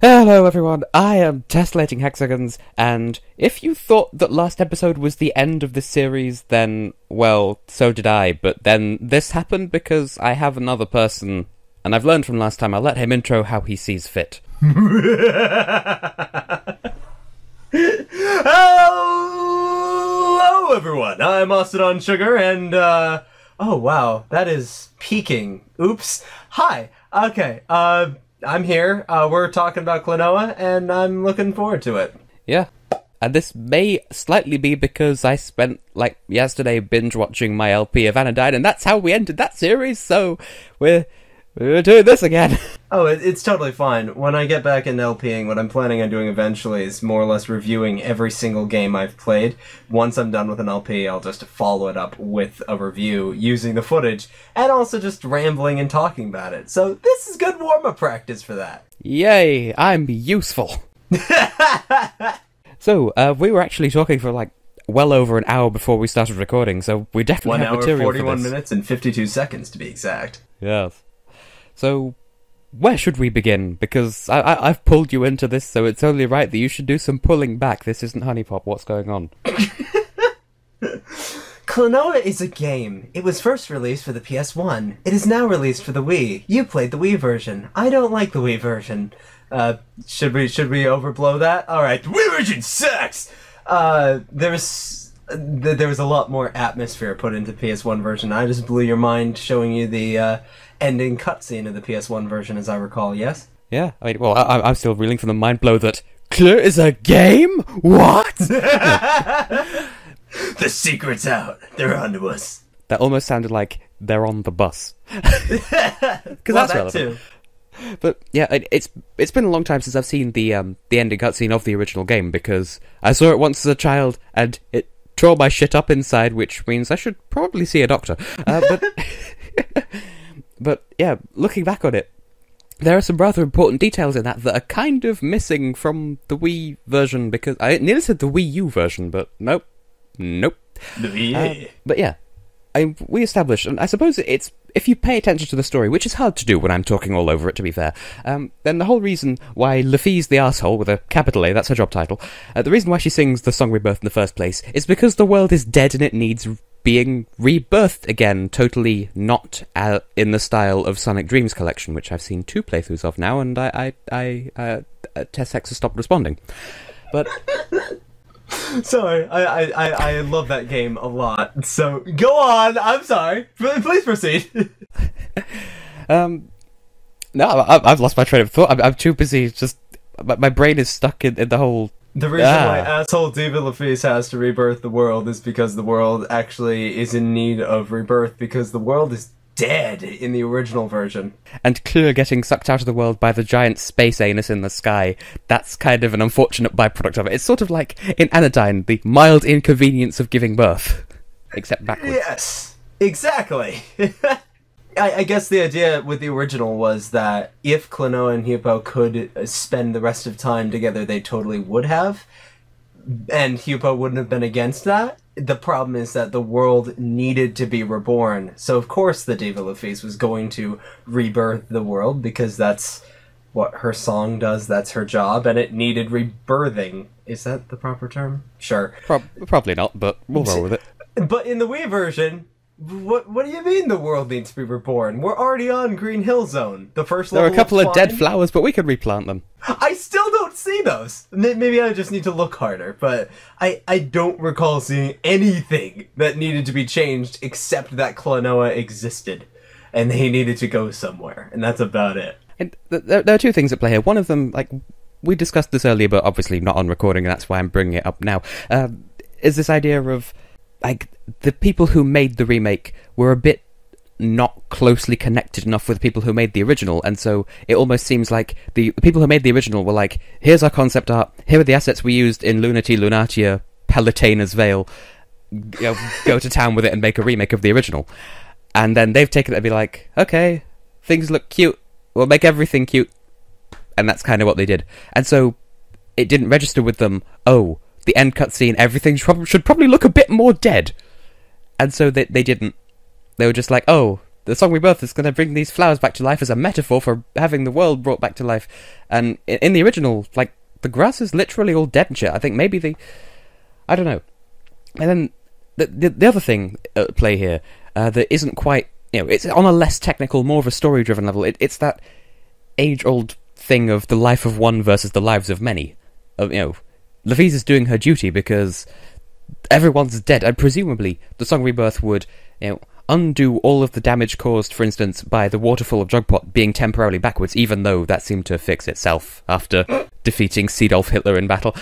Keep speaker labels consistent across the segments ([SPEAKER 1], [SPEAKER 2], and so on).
[SPEAKER 1] Hello everyone, I am Tessellating Hexagons, and if you thought that last episode was the end of this series, then, well, so did I, but then this happened because I have another person, and I've learned from last time, I'll let him intro how he sees fit.
[SPEAKER 2] Hello everyone, I'm AustinOnSugar, and, oh wow, that is peaking. Oops. Hi, okay, I'm here, we're talking about Klonoa, and I'm looking forward to it.
[SPEAKER 1] Yeah, and this may slightly be because I spent, yesterday binge-watching my LP of Anodyne, and that's how we ended that series, so we're doing this again.
[SPEAKER 2] Oh, it's totally fine. When I get back into LPing, what I'm planning on doing eventually is more or less reviewing every single game I've played. Once I'm done with an LP, I'll just follow it up with a review using the footage, and also just rambling and talking about it. So this is good warm-up practice for that.
[SPEAKER 1] Yay, I'm useful. So, we were actually talking for, well over an hour before we started recording, so we definitely have material for this.
[SPEAKER 2] 1 hour, 41 minutes, and 52 seconds, to be exact.
[SPEAKER 1] Yes. So, where should we begin? Because I've pulled you into this, so it's only right that you should do some pulling back. This isn't Honey Pop. What's going on?
[SPEAKER 2] Klonoa is a game. It was first released for the PS1. It is now released for the Wii. You played the Wii version. I don't like the Wii version. Should we overblow that? Alright, the Wii version sucks! There was a lot more atmosphere put into the PS1 version. I just blew your mind showing you the, ending cutscene of the PS1 version, as I recall, yes?
[SPEAKER 1] Yeah, I'm still reeling from the mind blow that Clear is a game? What?
[SPEAKER 2] The secret's out. They're onto us.
[SPEAKER 1] That almost sounded like they're on the bus. Because that's relevant.
[SPEAKER 2] Too.
[SPEAKER 1] But yeah, it's been a long time since I've seen the ending cutscene of the original game, because I saw it once as a child and it tore my shit up inside, which means I should probably see a doctor. But yeah, looking back on it, there are some rather important details in that are kind of missing from the Wii version, because I nearly said the Wii U version, but nope. But yeah, we established, and I suppose it's, if you pay attention to the story, which is hard to do when I'm talking all over it, to be fair, then the whole reason why Lephise the arsehole, with a capital A, that's her job title, the reason why she sings the song Rebirth in the first place is because the world is dead and it needs being rebirthed again, totally not in the style of Sonic Dreams Collection, which I've seen 2 playthroughs of now, and Tess Hex has stopped responding. But
[SPEAKER 2] sorry, I love that game a lot. So go on. I'm sorry. Please proceed.
[SPEAKER 1] No, I've lost my train of thought. I'm too busy. Just my brain is stuck in the whole.
[SPEAKER 2] The reason why asshole Diva Lephise has to rebirth the world is because the world actually is in need of rebirth, because the world is dead in the original version.
[SPEAKER 1] And Clear getting sucked out of the world by the giant space anus in the sky, that's kind of an unfortunate byproduct of it. It's sort of like in Anodyne, the mild inconvenience of giving birth. Except backwards.
[SPEAKER 2] Yes, exactly. I guess the idea with the original was that if Klonoa and Huepow could spend the rest of time together, they totally would have. And Huepow wouldn't have been against that. The problem is that the world needed to be reborn. So of course the Diva Lephise was going to rebirth the world, because that's what her song does, that's her job, and it needed rebirthing. Is that the proper term? Sure.
[SPEAKER 1] Probably not, but we'll roll with it.
[SPEAKER 2] But in the Wii version, what do you mean the world needs to be reborn? We're already on Green Hill Zone. The first level.
[SPEAKER 1] There are a couple of dead flowers, but we can replant them.
[SPEAKER 2] I still don't see those. Maybe I just need to look harder, but I don't recall seeing anything that needed to be changed except that Klonoa existed, and they needed to go somewhere, and that's about it.
[SPEAKER 1] And there are 2 things at play here. One of them, we discussed this earlier, but obviously not on recording, and that's why I'm bringing it up now, is this idea of, the people who made the remake were a bit not closely connected enough with the people who made the original, and so it almost seems like the people who made the original were like, here's our concept art, here are the assets we used in Lunati Lunatia, Palutina's Veil, go to town with it and make a remake of the original. And then they've taken it and be like, okay, things look cute, we'll make everything cute. And that's kind of what they did. And so it didn't register with them, the end cutscene, everything should probably look a bit more dead. And so they didn't. They were just like, the song Rebirth is going to bring these flowers back to life as a metaphor for having the world brought back to life. And in the original, like, the grass is literally all dead and shit. I think maybe I don't know. And then the other thing at play here that isn't quite, it's on a less technical, more of a story-driven level. It's that age-old thing of the life of one versus the lives of many. Lephise is doing her duty because everyone's dead, and presumably the song Rebirth would, undo all of the damage caused, for instance, by the waterfall of Jugpot being temporarily backwards, even though that seemed to fix itself after defeating Seedolf Hitler in battle.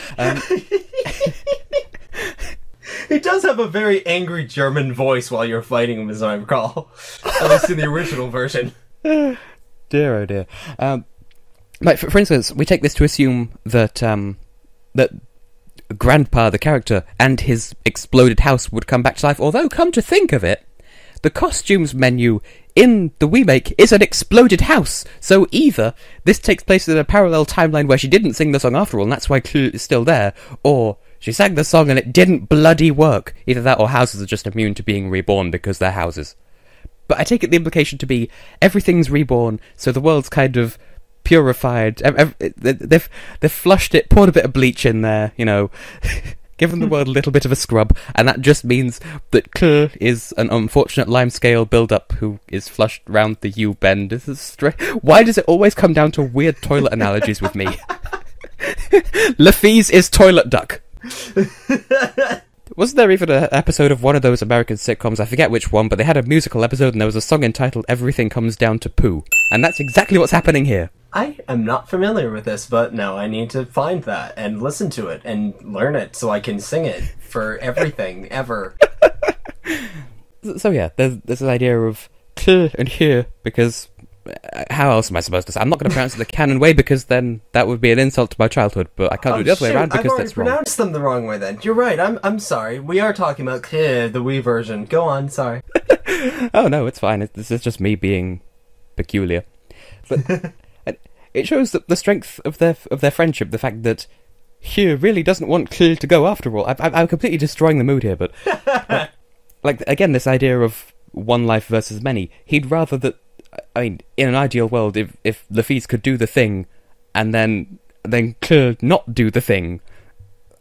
[SPEAKER 2] He does have a very angry German voice while you're fighting him, as I recall. At least in the original version.
[SPEAKER 1] Dear, oh dear. Like, for instance, we take this to assume that that Grandpa, the character, and his exploded house would come back to life, although, come to think of it, the costumes menu in the remake is an exploded house, so either this takes place in a parallel timeline where she didn't sing the song after all, and that's why Clue is still there, or she sang the song and it didn't bloody work. Either that or houses are just immune to being reborn because they're houses. But I take it the implication to be everything's reborn, so the world's kind of purified. They've flushed it, poured a bit of bleach in there, given the world a little bit of a scrub, and that just means that Clue is an unfortunate limescale build-up who is flushed round the U-bend. Why does it always come down to weird toilet analogies with me? Lephise is toilet duck. Wasn't there even an episode of one of those American sitcoms, I forget which one, but they had a musical episode and there was a song entitled Everything Comes Down to Poo. And that's exactly what's happening here.
[SPEAKER 2] I am not familiar with this, but now I need to find that and listen to it and learn it so I can sing it for everything, ever.
[SPEAKER 1] So yeah, there's this idea of K and here, because how else am I supposed to say? I'm not going to pronounce it the canon way because then that would be an insult to my childhood, but I can't do it the other way around because that's wrong.
[SPEAKER 2] I've pronounced them the wrong way then. You're right, I'm sorry. We are talking about K, the Wii version. Go on, sorry.
[SPEAKER 1] Oh no, it's fine. This is just me being peculiar. But it shows that the strength of their friendship, the fact that Hugh really doesn't want Clue to go after all. I'm completely destroying the mood here, but like again, this idea of one life versus many. He'd rather that. I mean, in an ideal world, if Lephise could do the thing, and then Clue not do the thing.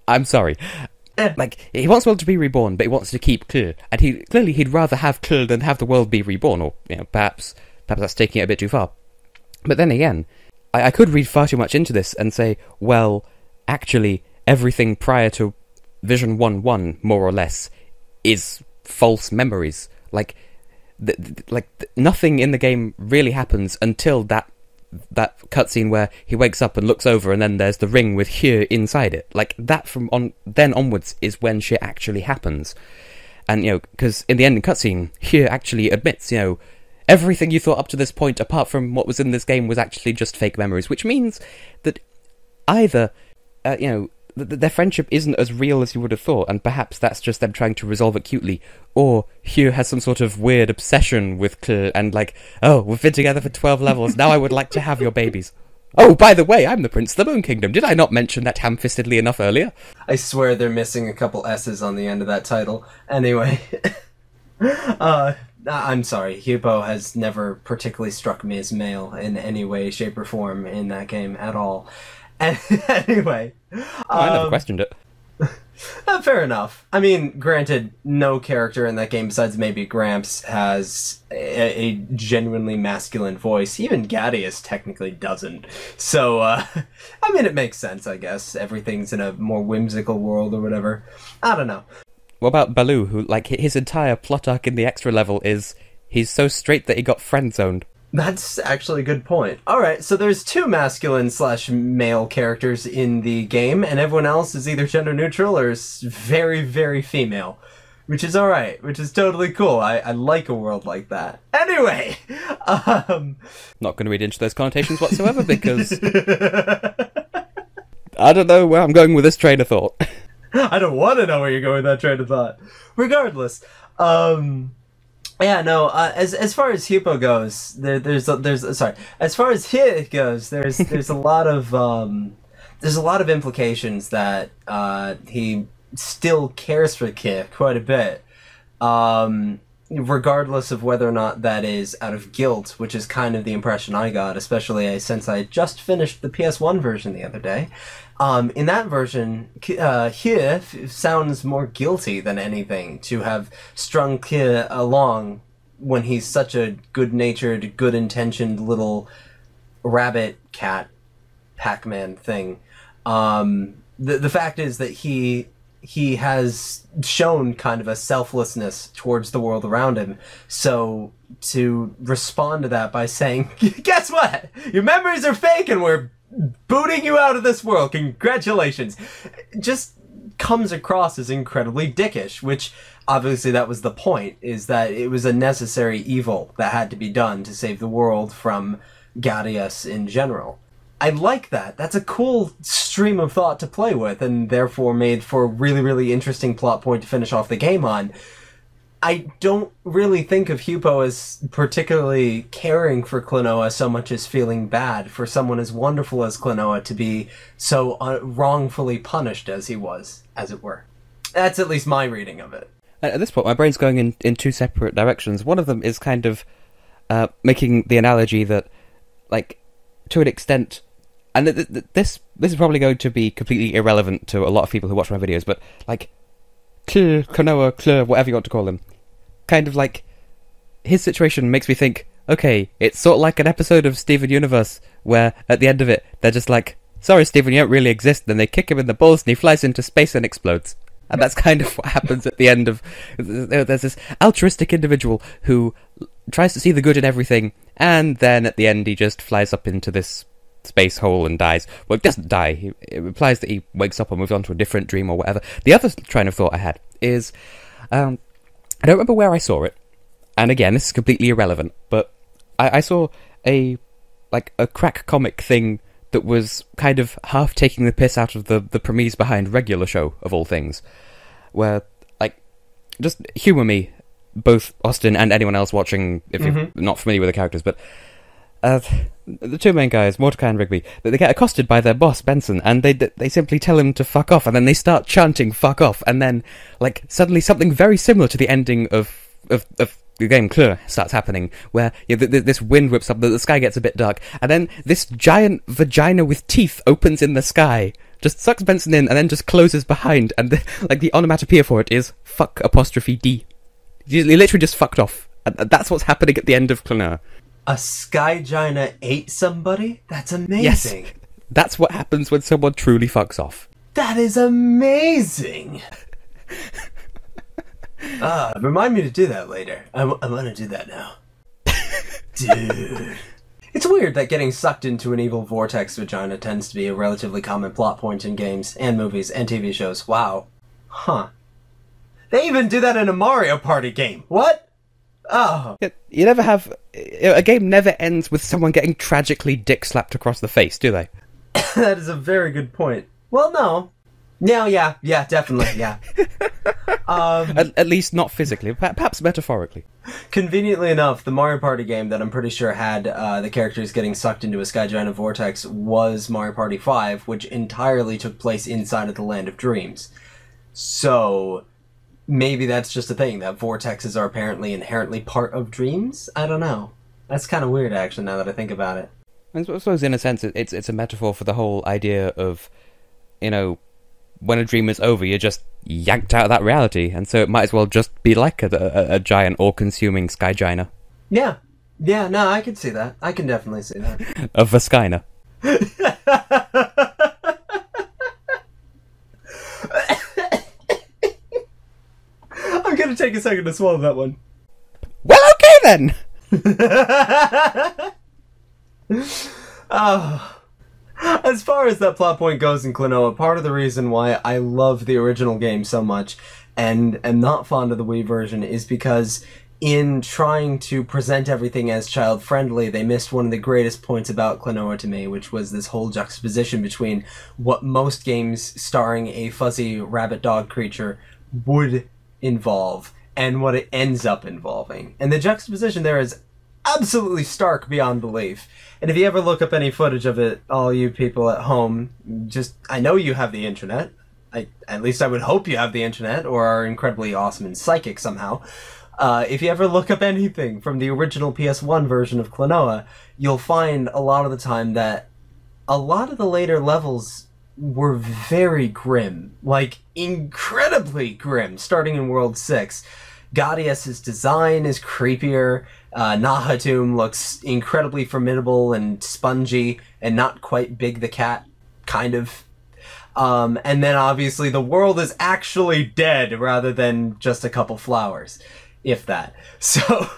[SPEAKER 1] I'm sorry. Like, he wants the world to be reborn, but he wants to keep Clue, and he'd rather have Clue than have the world be reborn, or perhaps that's taking it a bit too far. But then again, I could read far too much into this and say, well, actually, everything prior to Vision 1-1, more or less, is false memories. Like, nothing in the game really happens until that cutscene where he wakes up and looks over, and then there's the ring with Hugh inside it. Like, that then onwards is when shit actually happens. And, because in the ending cutscene, Hugh actually admits, everything you thought up to this point, apart from what was in this game, was actually just fake memories, which means that either, their friendship isn't as real as you would have thought, and perhaps that's just them trying to resolve it cutely, or Hugh has some sort of weird obsession with Claire, and oh, we've been together for 12 levels, now I would like to have your babies. Oh, by the way, I'm the Prince of the Moon Kingdom. Did I not mention that ham-fistedly enough earlier?
[SPEAKER 2] I swear they're missing a couple S's on the end of that title. Anyway. I'm sorry, Huepow has never particularly struck me as male in any way, shape, or form in that game at all. Anyway.
[SPEAKER 1] I never questioned it.
[SPEAKER 2] Fair enough. I mean, granted, no character in that game besides maybe Gramps has a genuinely masculine voice. Even Ghadius technically doesn't. So, I mean, it makes sense, I guess. Everything's in a more whimsical world or whatever. I don't know.
[SPEAKER 1] What about Baloo, who, his entire plot arc in the extra level is he's so straight that he got friend-zoned?
[SPEAKER 2] That's actually a good point. Alright, so there's two masculine/male characters in the game, and everyone else is either gender neutral or is very, very female. Which is alright, which is totally cool. I like a world like that. Anyway!
[SPEAKER 1] Not going to read into those connotations whatsoever, because I don't know where I'm going with this train of thought.
[SPEAKER 2] I don't want to know where you're going with that train of thought. Regardless, yeah, no. As far as Huepow goes, as far as Hit goes, there's a lot of implications that he still cares for Kit quite a bit. regardless of whether or not that is out of guilt, which is kind of the impression I got, especially since I just finished the PS1 version the other day. In that version, here sounds more guilty than anything to have strung Kia along when he's such a good-natured, good-intentioned little rabbit cat Pac-Man thing. The fact is that he has shown kind of a selflessness towards the world around him. So to respond to that by saying, guess what? Your memories are fake and we're booting you out of this world. Congratulations. Just comes across as incredibly dickish, which obviously that was the point, is that it was a necessary evil that had to be done to save the world from Ghadius in general. I like that. That's a cool stream of thought to play with, and therefore made for a really, really interesting plot point to finish off the game on. I don't really think of Huepow as particularly caring for Klonoa so much as feeling bad for someone as wonderful as Klonoa to be so wrongfully punished as he was, as it were. That's at least my reading of it.
[SPEAKER 1] At this point, my brain's going in two separate directions. One of them is kind of making the analogy that, like, to an extent, and this is probably going to be completely irrelevant to a lot of people who watch my videos, but, like, Klonoa, whatever you want to call him, kind of like, his situation makes me think, okay, it's sort of like an episode of Steven Universe, where, at the end of it, they're just like, sorry Steven, you don't really exist, then they kick him in the balls and he flies into space and explodes. And that's kind of what happens at the end of... There's this altruistic individual who tries to see the good in everything, and then at the end he just flies up into this space hole and dies. Well, he doesn't die. It implies that he wakes up and moves on to a different dream or whatever. The other train of thought I had is... I don't remember where I saw it, and again, this is completely irrelevant, but I saw a crack comic thing that was kind of half taking the piss out of the premise behind regular show, of all things, where, like, just humour me, both Austin and anyone else watching, if you're not familiar with the characters, but the two main guys, Mordecai and Rigby, they get accosted by their boss, Benson, and they simply tell him to fuck off, and then they start chanting fuck off, and then, like, suddenly something very similar to the ending of the game Klonoa starts happening, where this wind whips up, the sky gets a bit dark, and then this giant vagina with teeth opens in the sky, just sucks Benson in, and then just closes behind, and the onomatopoeia for it is fuck apostrophe D. He literally just fucked off, and that's what's happening at the end of Klonoa.
[SPEAKER 2] A Skygina ate somebody? That's amazing.
[SPEAKER 1] Yes, that's what happens when someone truly fucks off.
[SPEAKER 2] That is amazing. Remind me to do that later. I'm gonna do that now. Dude. It's weird that getting sucked into an evil vortex vagina tends to be a relatively common plot point in games and movies and TV shows. Wow. Huh. They even do that in a Mario Party game. What? Oh.
[SPEAKER 1] You never have... A game never ends with someone getting tragically dick-slapped across the face, do they?
[SPEAKER 2] That is a very good point. Well, no. No, yeah, definitely, yeah.
[SPEAKER 1] At least not physically, perhaps metaphorically.
[SPEAKER 2] Conveniently enough, the Mario Party game that I'm pretty sure had the characters getting sucked into a Skygina vortex was Mario Party 5, which entirely took place inside of the Land of Dreams. So, maybe that's just a thing, that vortexes are apparently inherently part of dreams? I don't know. That's kind of weird, actually, now that I think about it.
[SPEAKER 1] I suppose, in a sense, it's a metaphor for the whole idea of, you know, when a dream is over, you're just yanked out of that reality, and so it might as well just be like a giant, all-consuming Skygina.
[SPEAKER 2] Yeah, no, I can see that. I can definitely see that.
[SPEAKER 1] A Vaskina.
[SPEAKER 2] I'm gonna take a second to swallow that one.
[SPEAKER 1] Well, okay then!
[SPEAKER 2] Oh... As far as that plot point goes in Klonoa, part of the reason why I love the original game so much and am not fond of the Wii version is because in trying to present everything as child-friendly, they missed one of the greatest points about Klonoa to me, which was this whole juxtaposition between what most games starring a fuzzy rabbit dog creature would involve and what it ends up involving. And the juxtaposition there is absolutely stark beyond belief. And if you ever look up any footage of it, all you people at home, I know you have the internet. At least I would hope you have the internet, or are incredibly awesome and psychic somehow. If you ever look up anything from the original PS1 version of Klonoa, you'll find a lot of the time that a lot of the later levels were very grim, like incredibly grim, starting in World 6. Ghadius' design is creepier, Nahatum looks incredibly formidable and spongy, and not quite Big the Cat, kind of. And then obviously the world is actually dead rather than just a couple flowers, if that. So...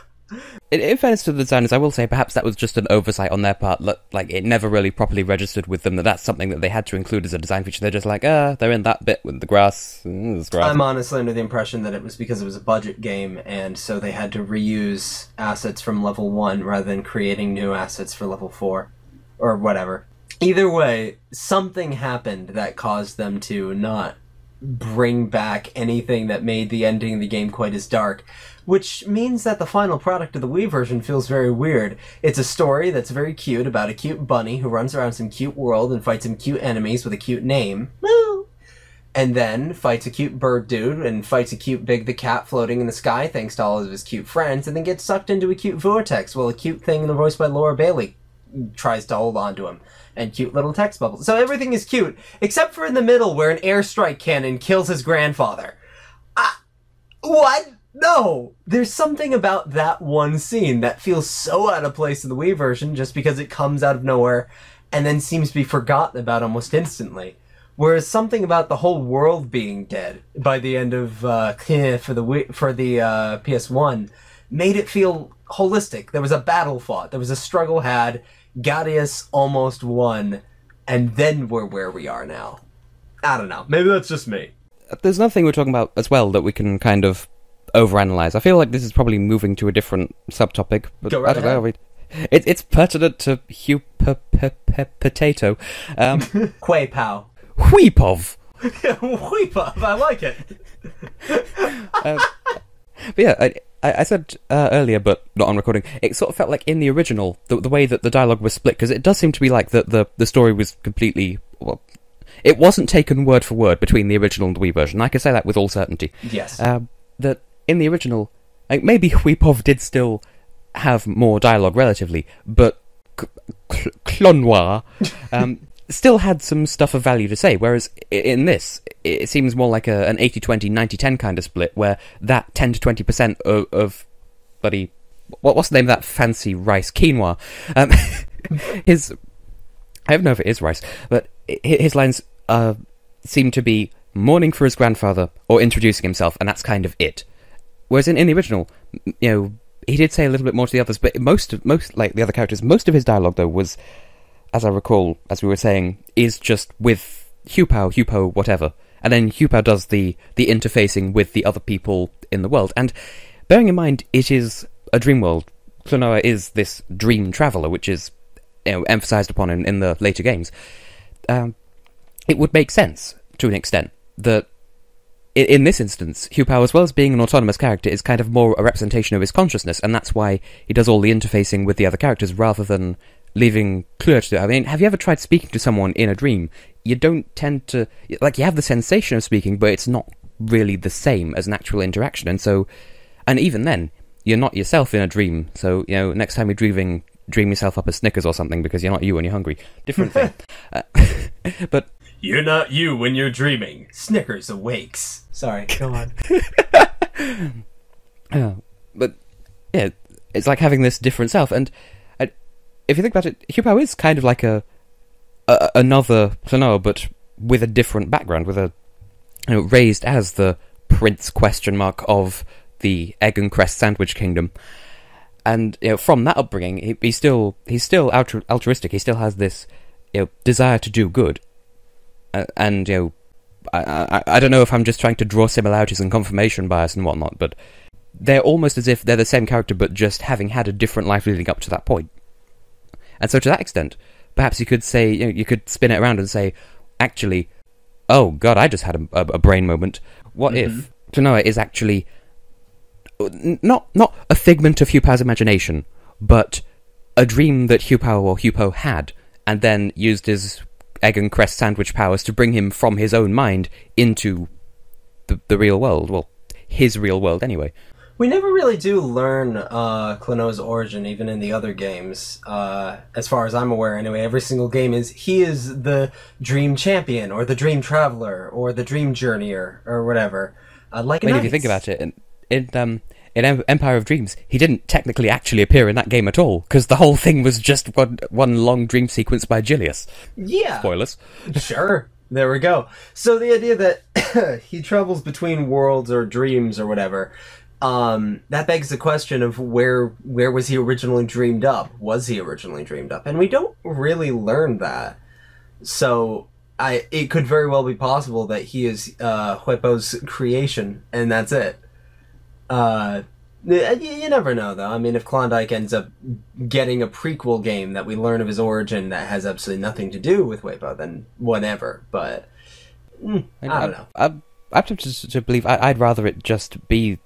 [SPEAKER 1] In fairness to the designers, I will say perhaps that was just an oversight on their part. Like, it never really properly registered with them that that's something that they had to include as a design feature. They're just like, they're in that bit with the grass.
[SPEAKER 2] I'm honestly under the impression that it was because it was a budget game, and so they had to reuse assets from level 1 rather than creating new assets for level 4. Or whatever. Either way, something happened that caused them to not bring back anything that made the ending of the game quite as dark. Which means that the final product of the Wii version feels very weird. It's a story that's very cute about a cute bunny who runs around some cute world and fights some cute enemies with a cute name. Woo! And then fights a cute bird dude and fights a cute Big the Cat floating in the sky thanks to all of his cute friends, and then gets sucked into a cute vortex while a cute thing voiced by Laura Bailey tries to hold on to him. And cute little text bubbles. So everything is cute, except for in the middle where an airstrike cannon kills his grandfather. What? No! There's something about that one scene that feels so out of place in the Wii version just because it comes out of nowhere and then seems to be forgotten about almost instantly. Whereas something about the whole world being dead by the end of for the PS1 made it feel holistic. There was a battle fought. There was a struggle had. Ghadius almost won. And then we're where we are now. I don't know. Maybe that's just me.
[SPEAKER 1] There's another thing we're talking about as well that we can kind of overanalyze. I feel like this is probably moving to a different subtopic, but
[SPEAKER 2] Go right
[SPEAKER 1] I don't know. It's pertinent to potato.
[SPEAKER 2] Huepow.
[SPEAKER 1] Huepow.
[SPEAKER 2] Huepow. I like it.
[SPEAKER 1] But yeah, I said earlier, but not on recording, it sort of felt like in the original, the way that the dialogue was split, because it does seem to be like the story was completely... Well, it wasn't taken word for word between the original and the Wii version. I can say that with all certainty.
[SPEAKER 2] Yes.
[SPEAKER 1] That in the original, like maybe Huepow did still have more dialogue relatively, but Klonoa still had some stuff of value to say, whereas in this, it seems more like an 80-20, 90-10 kind of split, where that 10 to 20% of bloody... What's the name of that fancy rice? Quinoa. His... I don't know if it is rice, but his lines seem to be mourning for his grandfather or introducing himself, and that's kind of it. Whereas in the original, you know, he did say a little bit more to the others, but most like the other characters, most of his dialogue though was, as I recall, as we were saying, is just with Huepow, whatever, and then Huepow does the interfacing with the other people in the world. And bearing in mind, it is a dream world. Klonoa is this dream traveller, which is, you know, emphasised upon in the later games. It would make sense to an extent that in this instance, Huepow, as well as being an autonomous character, is kind of more a representation of his consciousness, and that's why he does all the interfacing with the other characters rather than leaving clear to it. I mean, have you ever tried speaking to someone in a dream? You don't tend to... Like, you have the sensation of speaking, but it's not really the same as an actual interaction, and so... And even then, you're not yourself in a dream, so, you know, next time you're dream yourself up a Snickers or something, because you're not you when you're hungry. Different thing. But...
[SPEAKER 2] You're not you when you're dreaming. Snickers awakes. Sorry, go on.
[SPEAKER 1] But, yeah, it's like having this different self, and if you think about it, Huepow is kind of like another Klonoa, but with a different background, with a, you know, raised as the Prince ? Of the Egg and Crest Sandwich Kingdom. And, you know, from that upbringing, he's still altruistic. He still has this, you know, desire to do good. And, you know, I don't know if I'm just trying to draw similarities and confirmation bias and whatnot, but they're almost as if they're the same character, but just having had a different life leading up to that point. And so to that extent, perhaps you could say, you know, you could spin it around and say, actually, oh god, I just had a brain moment. What if Klonoa is actually not a figment of Huepow's imagination, but a dream that Huepow had, and then used his Egg and Crest Sandwich powers to bring him from his own mind into the real world. Well, his real world anyway.
[SPEAKER 2] We never really do learn Klonoa's origin, even in the other games. As far as I'm aware, anyway, every single game he is the Dream Champion, or the Dream Traveler, or the Dream Journeyer, or whatever. Like
[SPEAKER 1] I mean, if you think about it, in Empire of Dreams, he didn't technically actually appear in that game at all, because the whole thing was just one long dream sequence by Ghadius.
[SPEAKER 2] Yeah.
[SPEAKER 1] Spoilers.
[SPEAKER 2] Sure. There we go. So the idea that he travels between worlds or dreams or whatever, that begs the question of where was he originally dreamed up? Was he originally dreamed up? And we don't really learn that. So it could very well be possible that he is Huepow's creation, and that's it. You never know, though. I mean, if Klondike ends up getting a prequel game that we learn of his origin that has absolutely nothing to do with Huepow, then whatever. But I don't know.
[SPEAKER 1] I'm tempted to believe I'd rather it just be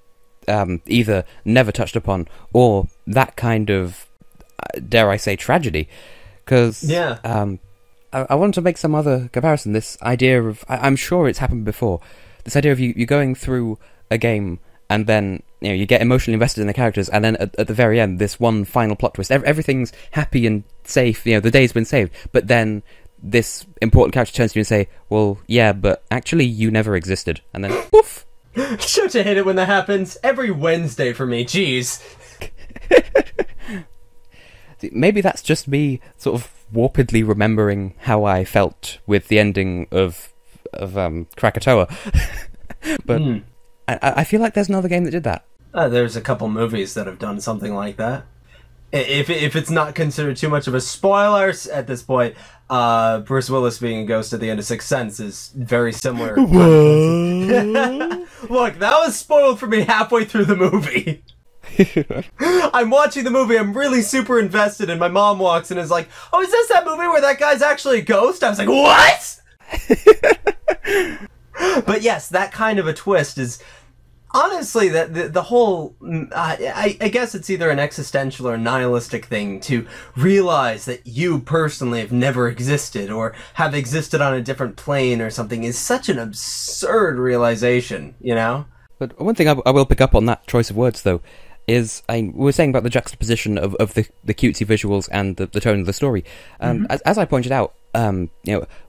[SPEAKER 1] either never touched upon or that kind of, dare I say, tragedy. Because I want to make some other comparison. This idea of, I'm sure it's happened before, this idea of you going through a game and then you get emotionally invested in the characters, and then at the very end, this one final plot twist. Everything's happy and safe. The day's been saved, but then this important character turns to you and say, "Well, yeah, but actually, you never existed." And then, poof.
[SPEAKER 2] Don't you hate it when that happens? Every Wednesday for me. Jeez.
[SPEAKER 1] Maybe that's just me sort of warpedly remembering how I felt with the ending of Krakatoa, but. I feel like there's another game that did that.
[SPEAKER 2] There's a couple movies that have done something like that. If it's not considered too much of a spoiler at this point, Bruce Willis being a ghost at the end of Sixth Sense is very similar. Look, that was spoiled for me halfway through the movie. I'm watching the movie, I'm really super invested, and my mom walks in and is like, "Oh, is this that movie where that guy's actually a ghost?" I was like, "What?" But yes, that kind of a twist is honestly that the whole. I guess it's either an existential or nihilistic thing to realize that you personally have never existed or have existed on a different plane or something is such an absurd realization,
[SPEAKER 1] But one thing I will pick up on that choice of words, though, is we were saying about the juxtaposition of the cutesy visuals and the tone of the story. As I pointed out,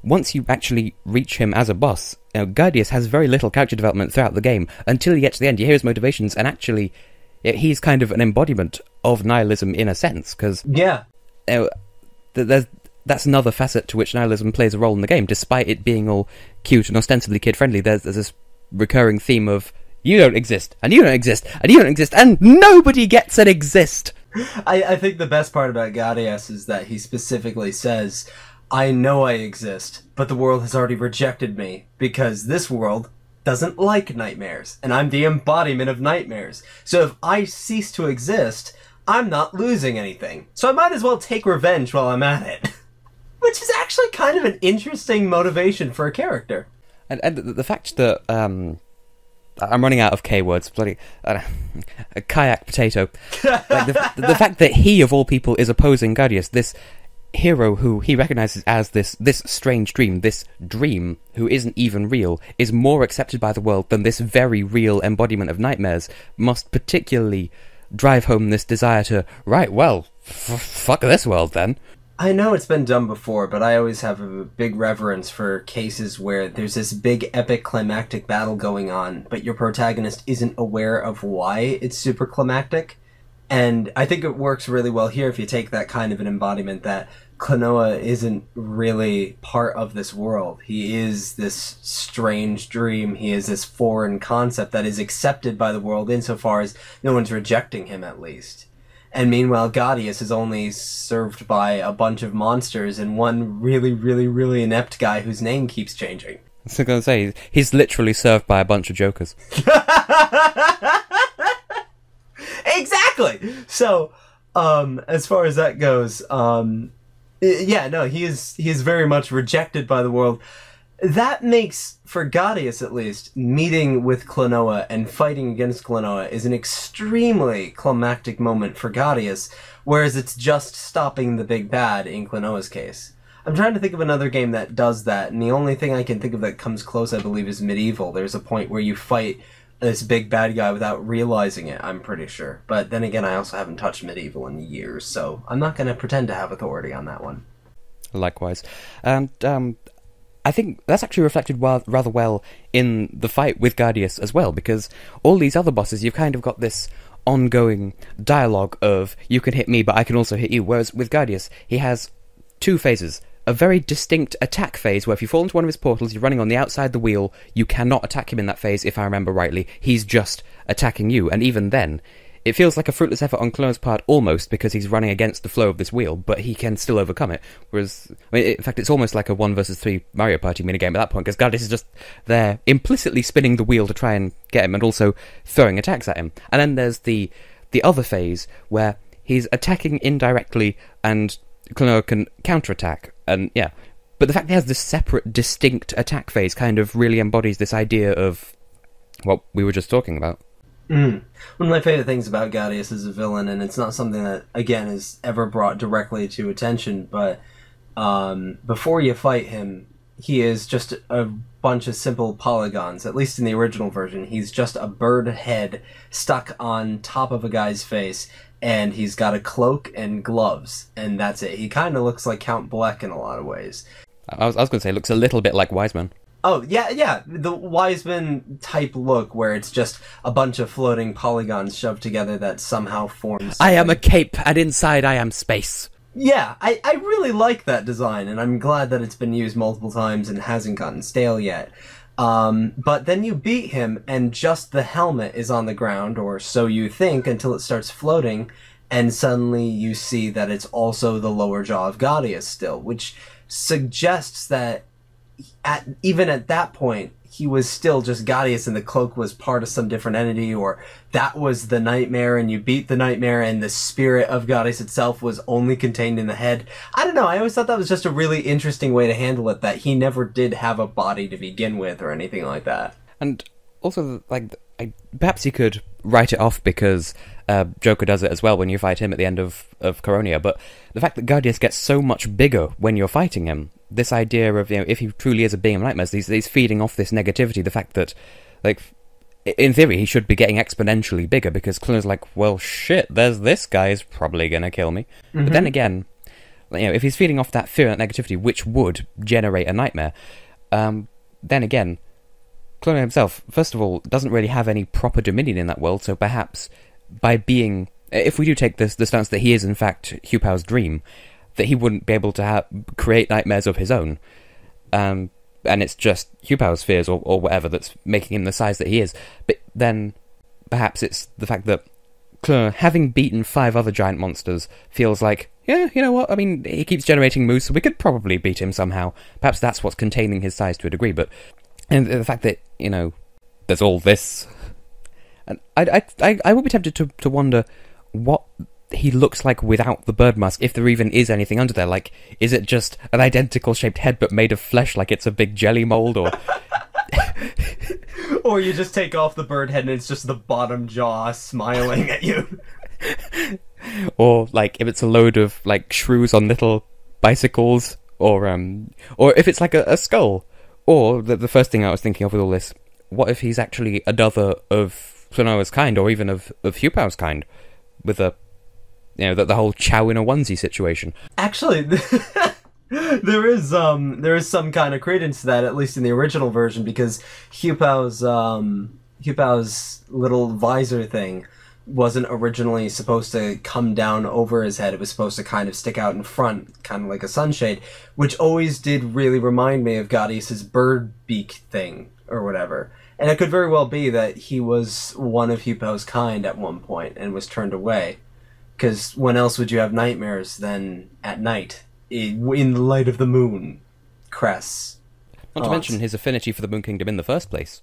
[SPEAKER 1] once you actually reach him as a boss, Ghadius has very little character development throughout the game until you get to the end. You hear his motivations, and actually, he's kind of an embodiment of nihilism in a sense. Because that's another facet to which nihilism plays a role in the game, despite it being all cute and ostensibly kid-friendly. There's this recurring theme of you don't exist, and you don't exist, and you don't exist, and nobody gets an exist.
[SPEAKER 2] I think the best part about Ghadius is that he specifically says, "I know I exist, but the world has already rejected me, because this world doesn't like nightmares, and I'm the embodiment of nightmares. So if I cease to exist, I'm not losing anything. So I might as well take revenge while I'm at it." Which is actually kind of an interesting motivation for a character.
[SPEAKER 1] And the fact that I'm running out of K words. Bloody a kayak potato. Like the fact that he of all people is opposing Ghadius, this hero who he recognizes as this strange dream, this dream who isn't even real, is more accepted by the world than this very real embodiment of nightmares, must particularly drive home this desire to, right, well, fuck this world then.
[SPEAKER 2] I know it's been done before, but I always have a big reverence for cases where there's this big epic climactic battle going on, but your protagonist isn't aware of why it's super climactic. And I think it works really well here if you take that kind of an embodiment that Klonoa isn't really part of this world. He is this strange dream. He is this foreign concept that is accepted by the world insofar as no one's rejecting him, at least. And meanwhile, Ghadius is only served by a bunch of monsters and one really, really, really inept guy whose name keeps changing.
[SPEAKER 1] I was going to say, he's literally served by a bunch of jokers.
[SPEAKER 2] Exactly! So, as far as that goes, he is very much rejected by the world. That makes, for Ghadius at least, meeting with Klonoa and fighting against Klonoa is an extremely climactic moment for Ghadius, whereas it's just stopping the big bad in Klonoa's case. I'm trying to think of another game that does that, and the only thing I can think of that comes close, I believe, is Medieval. There's a point where you fight this big bad guy without realizing it, I'm pretty sure. But then again, I also haven't touched medieval in years, so I'm not going to pretend to have authority on that one.
[SPEAKER 1] Likewise. And I think that's actually reflected rather well in the fight with Ghadius as well, because all these other bosses, you've kind of got this ongoing dialogue of, you can hit me, but I can also hit you, whereas with Ghadius, he has two phases. A very distinct attack phase, where if you fall into one of his portals, you're running on the outside the wheel, you cannot attack him in that phase, if I remember rightly. He's just attacking you, and even then, it feels like a fruitless effort on Klonoa's part, almost, because he's running against the flow of this wheel, but he can still overcome it. Whereas, I mean, in fact, it's almost like a 1 versus 3 Mario Party minigame at that point, because Ghadius is just there, implicitly spinning the wheel to try and get him, and also throwing attacks at him. And then there's the other phase, where he's attacking indirectly, and Klonoa can counterattack, and yeah. But the fact that he has this separate, distinct attack phase kind of really embodies this idea of what we were just talking about.
[SPEAKER 2] One of my favorite things about Ghadius as a villain, and it's not something that, again, is ever brought directly to attention, but before you fight him, he is just a bunch of simple polygons. At least in the original version, he's just a bird head stuck on top of a guy's face, and he's got a cloak and gloves, and that's it. He kind of looks like Count Bleck in a lot of ways.
[SPEAKER 1] I was going to say, looks a little bit like Wiseman.
[SPEAKER 2] Oh, yeah, the Wiseman type look, where it's just a bunch of floating polygons shoved together that somehow forms...
[SPEAKER 1] I am a cape, and inside I am space.
[SPEAKER 2] Yeah, I really like that design, and I'm glad that it's been used multiple times and hasn't gotten stale yet. But then you beat him, and just the helmet is on the ground, or so you think, until it starts floating, and suddenly you see that it's also the lower jaw of Ghadius still, which suggests that even at that point, he was still just Ghadius, and the cloak was part of some different entity, or that was the nightmare, and you beat the nightmare, and the spirit of Ghadius itself was only contained in the head. I don't know, I always thought that was just a really interesting way to handle it, that he never did have a body to begin with, or anything like that.
[SPEAKER 1] And also, like, perhaps you could write it off because Joker does it as well when you fight him at the end of Coronia, but the fact that Ghadius gets so much bigger when you're fighting him, this idea of, you know, if he truly is a being of nightmares, he's feeding off this negativity, the fact that, like, in theory, he should be getting exponentially bigger, because Klonoa's like, well, shit, there's this guy is probably gonna kill me. Mm-hmm. But then again, you know, if he's feeding off that fear and that negativity, which would generate a nightmare, then again, Klonoa himself, first of all, doesn't really have any proper dominion in that world, so perhaps by being... If we do take the stance that he is, in fact, Huepow's dream, that he wouldn't be able to create nightmares of his own, and it's just Huepow's fears or whatever that's making him the size that he is. But then perhaps it's the fact that Klonoa, having beaten 5 other giant monsters, feels like, yeah, you know what, I mean, he keeps generating moves, so we could probably beat him somehow. Perhaps that's what's containing his size to a degree, but and the fact that, you know, there's all this... And I would be tempted to wonder what he looks like without the bird mask, if there even is anything under there. Like, is it just an identical shaped head but made of flesh, like it's a big jelly mold, or...
[SPEAKER 2] Or you just take off the bird head and it's just the bottom jaw smiling at you.
[SPEAKER 1] Or, like, if it's a load of, like, shrews on little bicycles, or if it's like a skull. Or, the first thing I was thinking of with all this, what if he's actually another of Klonoa's kind, or even of Huepow's kind, with a... You know, the whole chow in a onesie situation. Actually,
[SPEAKER 2] there is some kind of credence to that, at least in the original version, because Huepow's little visor thing wasn't originally supposed to come down over his head. It was supposed to kind of stick out in front, kind of like a sunshade, which always did really remind me of Ghadius's bird beak thing, or whatever. And it could very well be that he was one of Huepow's kind at one point and was turned away. Because when else would you have nightmares than at night, in the light of the moon, Cress?
[SPEAKER 1] Not to mention his affinity for the Moon Kingdom in the first place.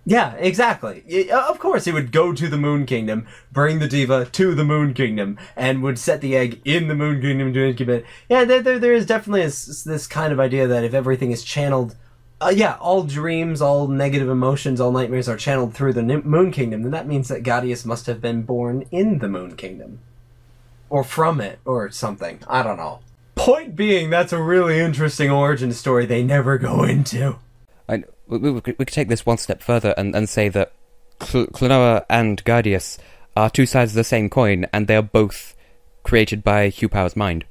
[SPEAKER 2] Yeah, exactly. Of course, he would go to the Moon Kingdom, bring the diva to the Moon Kingdom, and would set the egg in the Moon Kingdom to incubate. Yeah, there is definitely this kind of idea that if everything is channeled... all dreams, all negative emotions, all nightmares are channeled through the Moon Kingdom, then that means that Ghadius must have been born in the Moon Kingdom. Or from it, or something. I don't know. Point being, that's a really interesting origin story they never go into.
[SPEAKER 1] We could take this one step further and say that Klonoa and Ghadius are two sides of the same coin, and they are both created by Huepow's mind.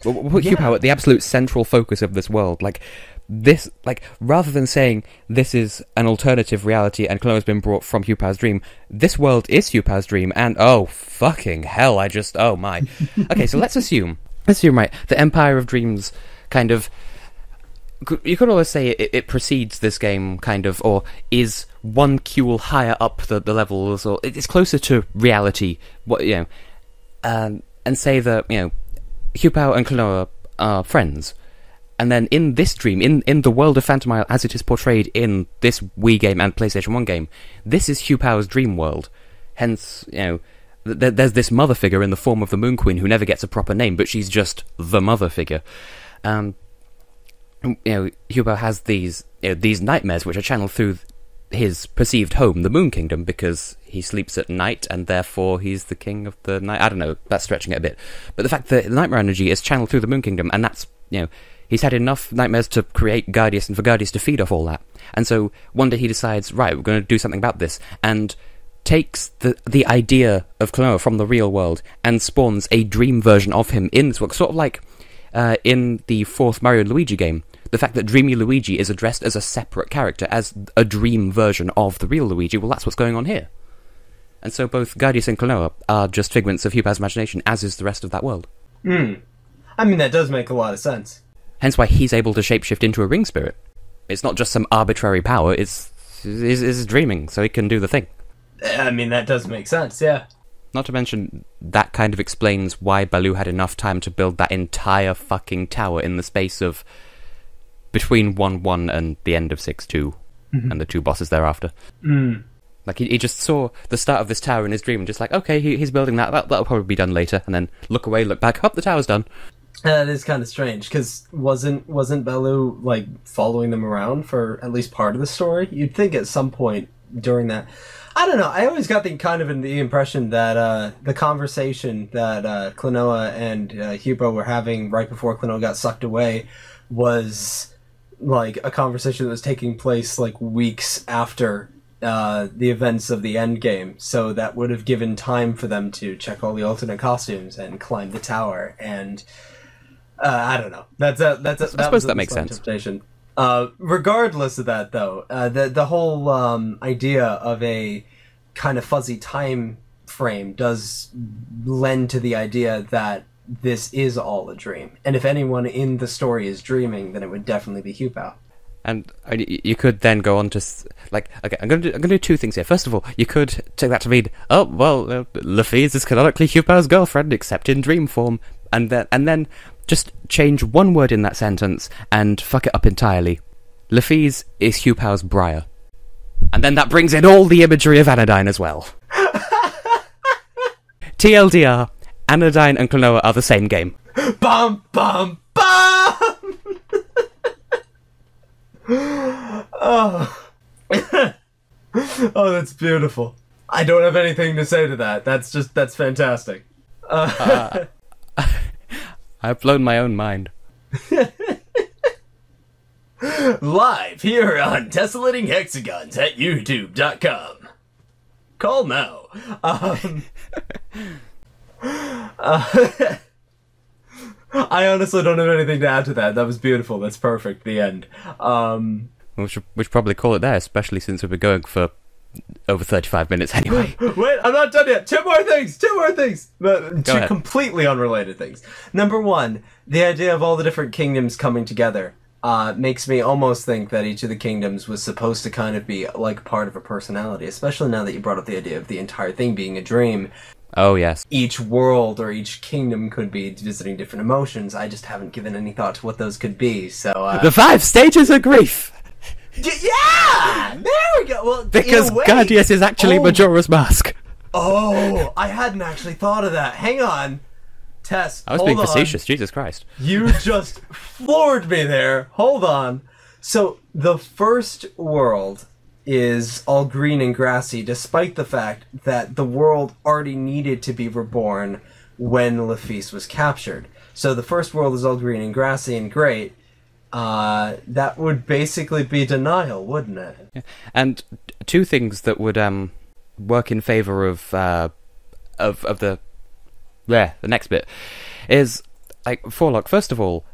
[SPEAKER 1] Put Huepow at the absolute central focus of this world. Like, this, like, rather than saying this is an alternative reality and Klonoa's been brought from Huepow's dream, this world is Huepow's dream, and oh, fucking hell, oh my. Okay, so let's assume, right, the Empire of Dreams kind of, you could always say it precedes this game, kind of, or is one cule higher up the levels, or it's closer to reality, and say that, Huepow and Klonoa are friends. And then in this dream, in the world of Phantomile as it is portrayed in this Wii game and PlayStation 1 game, this is Huepow's dream world. Hence, there's this mother figure in the form of the Moon Queen who never gets a proper name, but she's just the mother figure. Huepow has these nightmares which are channeled through his perceived home, the Moon Kingdom, because he sleeps at night and therefore he's the king of the night. I don't know, that's stretching it a bit. But the fact that the nightmare energy is channeled through the Moon Kingdom, and that's, he's had enough nightmares to create Ghadius and for Ghadius to feed off all that. And so one day he decides, right, we're going to do something about this, and takes the idea of Klonoa from the real world and spawns a dream version of him in this world. Sort of like in the fourth Mario and Luigi game, the fact that Dreamy Luigi is addressed as a separate character, as a dream version of the real Luigi, well, that's what's going on here. And so both Ghadius and Klonoa are just figments of Huepow's imagination, as is the rest of that world.
[SPEAKER 2] I mean, that does make a lot of sense.
[SPEAKER 1] Hence why he's able to shapeshift into a ring spirit. It's not just some arbitrary power, it's dreaming, so he can do the thing.
[SPEAKER 2] I mean, that does make sense, yeah.
[SPEAKER 1] Not to mention, that kind of explains why Baloo had enough time to build that entire fucking tower in the space of between 1-1 and the end of 6-2, and the two bosses thereafter. Like, he just saw the start of this tower in his dream and just like, okay, he's building that'll probably be done later, and then look away, look back, the tower's done.
[SPEAKER 2] That is kind of strange, because wasn't Baloo, like, following them around for at least part of the story? You'd think at some point during that... I don't know, I always got the impression that the conversation that Klonoa and Huepow were having right before Klonoa got sucked away was like a conversation that was taking place like weeks after the events of the end game, so that would have given time for them to check all the alternate costumes and climb the tower. And I don't know. I suppose that makes sense. Regardless of that, though, the whole idea of a kind of fuzzy time frame does lend to the idea that this is all a dream. And if anyone in the story is dreaming, then it would definitely be Huepow.
[SPEAKER 1] And you could then go on to, like, okay, I'm going to do two things here. First of all, you could take that to mean, oh, well, Lephise is canonically Huepow's girlfriend, except in dream form. And then just change one word in that sentence and fuck it up entirely. Lephise is Huepow's Briar. And then that brings in all the imagery of Anodyne as well. TLDR, Anodyne and Klonoa are the same game.
[SPEAKER 2] Bum, bum, bum! Oh. Oh, that's beautiful. I don't have anything to say to that. That's fantastic.
[SPEAKER 1] I've blown my own mind.
[SPEAKER 2] Live here on Tessellating Hexagons at youtube.com. Call now. I honestly don't have anything to add to that. That was beautiful. That's perfect. The end.
[SPEAKER 1] We should probably call it there, especially since we've been going for over 35 minutes anyway.
[SPEAKER 2] Wait, I'm not done yet. Two more things! But two completely unrelated things. Number one, the idea of all the different kingdoms coming together makes me almost think that each of the kingdoms was supposed to kind of be like part of a personality, especially now that you brought up the idea of the entire thing being a dream.
[SPEAKER 1] Oh, yes.
[SPEAKER 2] Each world or each kingdom could be visiting different emotions. I just haven't given any thought to what those could be, so...
[SPEAKER 1] The 5 stages of grief!
[SPEAKER 2] Yeah! There we go! Well,
[SPEAKER 1] because Ghadius is actually Majora's Mask.
[SPEAKER 2] Oh, I hadn't actually thought of that. Hang on. Tess,
[SPEAKER 1] I was being facetious, Jesus Christ.
[SPEAKER 2] You just floored me there. Hold on. So, the first world is all green and grassy, despite the fact that the world already needed to be reborn when Lephise was captured. So the first world is all green and grassy and great. That would basically be denial, wouldn't it?
[SPEAKER 1] Yeah. And two things that would work in favour of the next bit is like Forlock. First of all,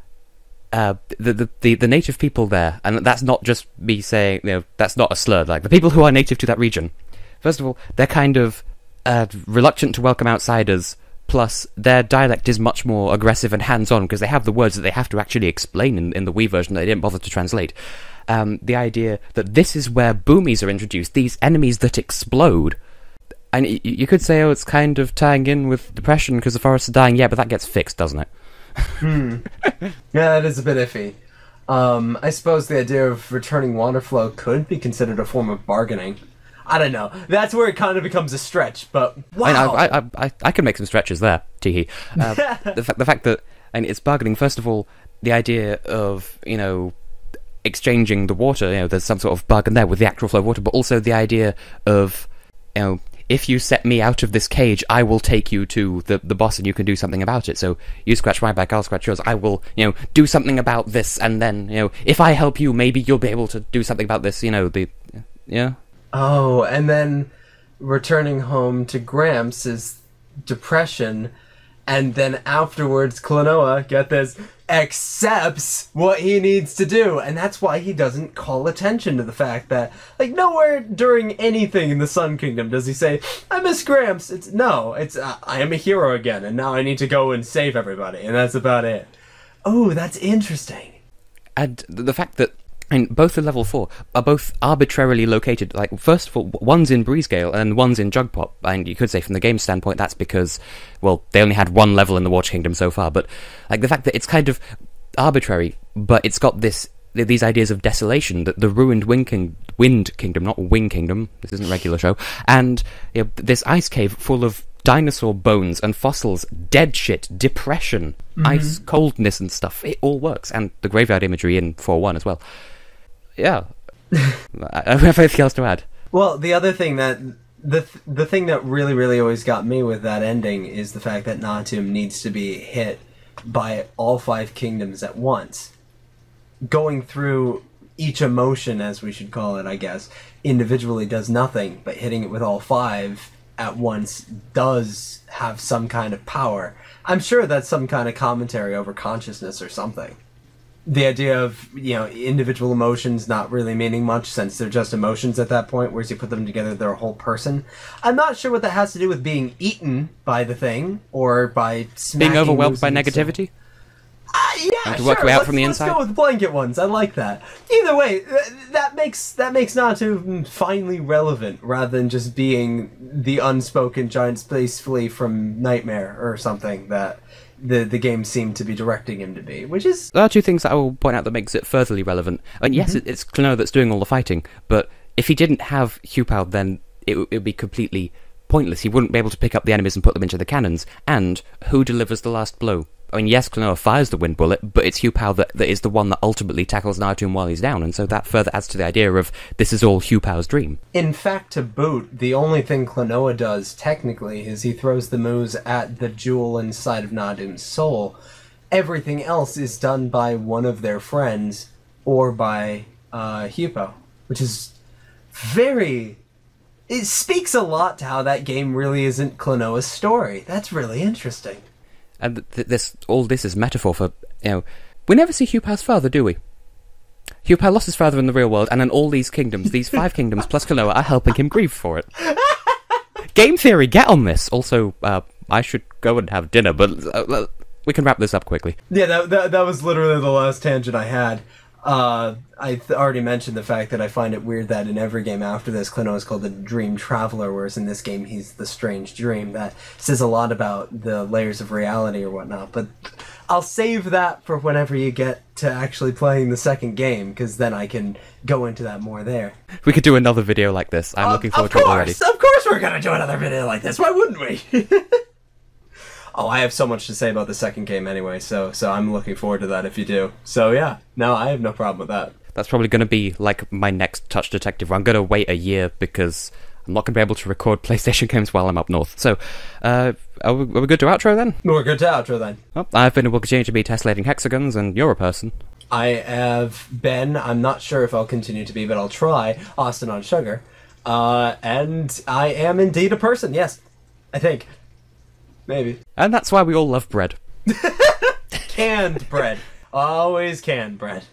[SPEAKER 1] the native people there, and that's not just me saying, that's not a slur. Like the people who are native to that region, first of all, they're kind of reluctant to welcome outsiders. Plus, their dialect is much more aggressive and hands-on because they have the words that they have to actually explain in the Wii version that they didn't bother to translate. The idea that this is where boomies are introduced, these enemies that explode. And you could say, it's kind of tying in with depression because the forests are dying. Yeah, but that gets fixed, doesn't it?
[SPEAKER 2] Yeah, that is a bit iffy. I suppose the idea of returning water flow could be considered a form of bargaining. I don't know. That's where it kind of becomes a stretch, but wow.
[SPEAKER 1] I can make some stretches there, teehee. The fact that, and it's bargaining, first of all, the idea of, exchanging the water, there's some sort of bargain there with the actual flow of water, but also the idea of, if you set me out of this cage, I will take you to the boss and you can do something about it. So you scratch my back, I'll scratch yours. I will, do something about this, and then, if I help you, maybe you'll be able to do something about this, yeah.
[SPEAKER 2] Oh, and then returning home to Gramps is depression, and then afterwards Klonoa, get this, accepts what he needs to do, and that's why he doesn't call attention to the fact that, nowhere during anything in the Sun Kingdom does he say, I miss Gramps. It's I am a hero again, and now I need to go and save everybody, and that's about it. Oh, that's interesting.
[SPEAKER 1] And the fact that both the level 4 are both arbitrarily located. First of all, one's in Breezegale and one's in Jugpop, and you could say from the game standpoint that's because, they only had one level in the Water Kingdom so far, but the fact that it's kind of arbitrary, but it's got these ideas of desolation, that the ruined Wind Kingdom, not Wing Kingdom, this isn't a regular show, and this ice cave full of dinosaur bones and fossils, dead shit, depression, ice coldness and stuff, it all works, and the graveyard imagery in 4.1 as well. Yeah. I have anything else to add?
[SPEAKER 2] Well, the other thing that the thing that really, really always got me with that ending is the fact that Natum needs to be hit by all 5 kingdoms at once. Going through each emotion, as we should call it, I guess, individually does nothing, but hitting it with all 5 at once does have some kind of power. I'm sure that's some kind of commentary over consciousness or something. The idea of, individual emotions not really meaning much since they're just emotions at that point, whereas you put them together, they're a whole person. I'm not sure what that has to do with being eaten by the thing, or by smacking,
[SPEAKER 1] being overwhelmed by negativity?
[SPEAKER 2] Yeah,
[SPEAKER 1] and to work
[SPEAKER 2] sure.
[SPEAKER 1] out from the inside?
[SPEAKER 2] Let's go with the blanket ones. I like that. Either way, that makes Natu finally relevant, rather than just being the unspoken giant space flea from Nightmare or something that the game seemed to be directing him to be, which is...
[SPEAKER 1] There are two things that I will point out that makes it furtherly relevant. And yes, it's Klonoa that's doing all the fighting, but if he didn't have Huepow, then it would be completely pointless. He wouldn't be able to pick up the enemies and put them into the cannons. And who delivers the last blow? I mean, yes, Klonoa fires the wind bullet, but it's Huepow that is the one that ultimately tackles Natum while he's down, and so that further adds to the idea of this is all Huepow's dream.
[SPEAKER 2] In fact, to boot, the only thing Klonoa does, technically, is he throws the moves at the jewel inside of Natum's soul. Everything else is done by one of their friends, or by Huepow, which is very... It speaks a lot to how that game really isn't Klonoa's story. That's really interesting.
[SPEAKER 1] And all this is metaphor for, we never see Huepow's father, do we? Huepow lost his father in the real world, and in all these kingdoms, these 5 kingdoms plus Klonoa are helping him grieve for it. Game theory, get on this! Also, I should go and have dinner, but we can wrap this up quickly.
[SPEAKER 2] Yeah, that was literally the last tangent I had. I already mentioned the fact that I find it weird that in every game after this, Klonoa is called the Dream Traveler, whereas in this game he's the Strange Dream. That says a lot about the layers of reality or whatnot, but I'll save that for whenever you get to actually playing the second game, because then I can go into that more there.
[SPEAKER 1] We could do another video like this. I'm looking forward to it already.
[SPEAKER 2] Of course we're gonna do another video like this, why wouldn't we? Oh, I have so much to say about the second game anyway, so I'm looking forward to that if you do. So yeah, no, I have no problem with that.
[SPEAKER 1] That's probably going to be like my next Touch Detective, where I'm going to wait a year because I'm not going to be able to record PlayStation games while I'm up north. So, are we good to outro then?
[SPEAKER 2] We're good to outro then.
[SPEAKER 1] Well, I've been and will continue to be Tessellating Hexagons, and you're a person.
[SPEAKER 2] I have been, I'm not sure if I'll continue to be, but I'll try, AustinOnSugar. And I am indeed a person, yes. I think. Maybe.
[SPEAKER 1] And that's why we all love bread.
[SPEAKER 2] Canned bread. Always canned bread.